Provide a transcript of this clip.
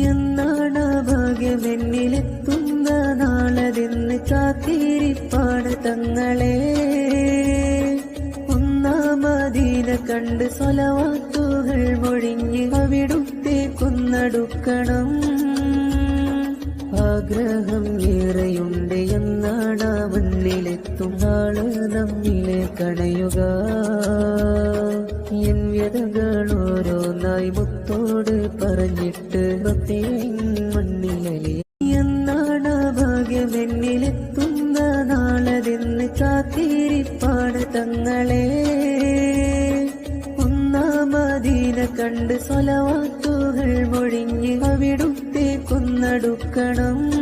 എന്നാണ് ഭാഗ്യമെന്നിലെത്തുന്ന നാളതെന്ന് കാത്തിരിപ്പാണ് തങ്ങളെ. ഒന്നാമദീന കണ്ട് സ്വലവാത്തുകൾ മൊഴിഞ്ഞ് അവിടുത്തെ കൊന്നടുക്കണം. ആഗ്രഹം ഏറെയുണ്ട് എന്നാണ് മണ്ണിലെത്തും നാള് നമ്മിലെ കണയുക. എൻ വ്യതകൾ ഓരോന്നായി മുത്തോട് പറഞ്ഞിട്ട് മണ്ണിലലി. എന്നാണ് ഭാഗ്യമെന്നിലെത്തുന്ന നാളതെന്ന് കാത്തിരിപ്പാണ് തങ്ങളെ. ഒന്നാമദീന കണ്ട് സ്വലവാത്തുകൾ മൊഴിഞ്ഞ് അവിടുത്തെ കൊന്നടുക്കണം.